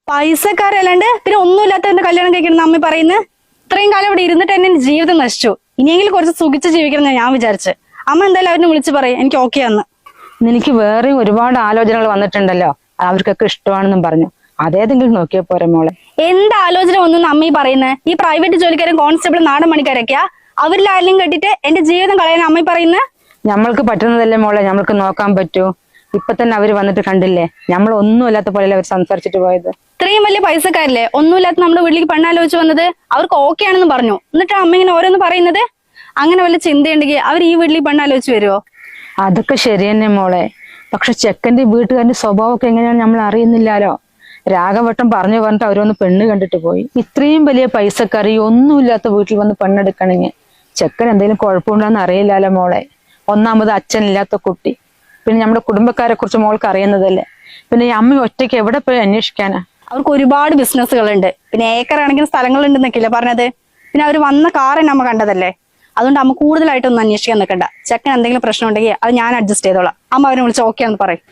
പൈസക്കാരല്ലാണ്ട് പിന്നെ ഒന്നുമില്ലാത്തവന്റെ കല്യാണം കഴിക്കണം അമ്മ പറയുന്നത്. ഇത്രയും കാലം ഇവിടെ ഇരുന്നിട്ട് തന്നെ എന്റെ ജീവിതം നശിച്ചു. ഇനിയെങ്കിലും കുറച്ച് സുഖിച്ച് ജീവിക്കണം ഞാൻ വിചാരിച്ചു. അമ്മ എന്തായാലും അവരെ വിളിച്ച് പറയും എനിക്ക് ഓക്കെ ആന്ന്. നിനക്ക് വേറെയും ഒരുപാട് ആലോചനകൾ വന്നിട്ടുണ്ടല്ലോ, അവർക്കൊക്കെ ഇഷ്ടമാണെന്നും പറഞ്ഞു. അതേതെങ്കിലും നോക്കിയാ പോരെ മോളെ. എന്ത് ആലോചന ഒന്നും അമ്മ ഈ പറയുന്നത്? ഈ പ്രൈവറ്റ് ജോലിക്കാരും കോൺസ്റ്റബിൾ നാടൻ പണിക്കാരൊക്കെയാ. അവരിൽ ആരെങ്കിലും കെട്ടിട്ട് എന്റെ ജീവിതം കളയാൻ അമ്മ പറയുന്നത്. നമ്മൾക്ക് പറ്റുന്നതല്ലേ മോളെ നമ്മൾക്ക് നോക്കാൻ പറ്റൂ. ഇപ്പൊ തന്നെ അവര് വന്നിട്ട് കണ്ടില്ലേ, നമ്മൾ ഒന്നുമില്ലാത്ത പോലെയല്ലേ അവർ സംസാരിച്ചിട്ട് പോയത്. ഇത്രയും വലിയ പൈസക്കാരില്ലേ ഒന്നുമില്ലാത്ത നമ്മുടെ വീട്ടിലേക്ക് പെണ്ണാലോചിച്ച് വന്നത്. അവർക്ക് ഓക്കെ ആണെന്ന് പറഞ്ഞു. എന്നിട്ട് അമ്മ ഇങ്ങനെ ഓരോന്ന് പറയുന്നത്. അങ്ങനെ വല്ല ചിന്തയുണ്ടെങ്കിൽ അവർ ഈ വീട്ടിലേക്ക് പെണ്ണാലോചിച്ച് വരുമോ? അതൊക്കെ ശരി തന്നെ മോളെ. പക്ഷെ ചെക്കന്റെ വീട്ടുകാരുടെ സ്വഭാവമൊക്കെ എങ്ങനെയാണ് നമ്മൾ അറിയുന്നില്ലാലോ. രാഘവട്ടം പറഞ്ഞു പറഞ്ഞിട്ട് അവരൊന്ന് പെണ്ണ് കണ്ടിട്ട് പോയി. ഇത്രയും വലിയ പൈസക്കാരി ഒന്നുമില്ലാത്ത വീട്ടിൽ വന്ന് പെണ്ണെടുക്കണെങ്കിൽ ചെക്കൻ എന്തെങ്കിലും കുഴപ്പമുണ്ടോന്ന് അറിയില്ലാലോ മോളെ. ഒന്നാമത് അച്ഛനില്ലാത്ത കുട്ടി, പിന്നെ നമ്മുടെ കുടുംബക്കാരെ കുറിച്ച് മോൾക്ക് അറിയുന്നതല്ലേ. പിന്നെ ഈ അമ്മ ഒറ്റയ്ക്ക് എവിടെ പോയി അന്വേഷിക്കാനാ? അവർക്ക് ഒരുപാട് ബിസിനസ്സുകളുണ്ട്, പിന്നെ ഏക്കർ കണക്കിന് സ്ഥലങ്ങളുണ്ടെന്നൊക്കെയല്ലേ പറഞ്ഞത്. പിന്നെ അവർ വന്ന കാറ് നമ്മ കണ്ടതല്ലേ. അതുകൊണ്ട് അമ്മ കൂടുതലായിട്ടൊന്നും അന്വേഷിക്കാൻ നിൽക്കണ്ട. ചെക്കൻ എന്തെങ്കിലും പ്രശ്നം ഉണ്ടെങ്കിൽ അത് ഞാൻ അഡ്ജസ്റ്റ് ചെയ്തോളാം. അമ്മ അവരെ വിളിച്ച് ഓക്കെ ആണെന്ന് പറയും.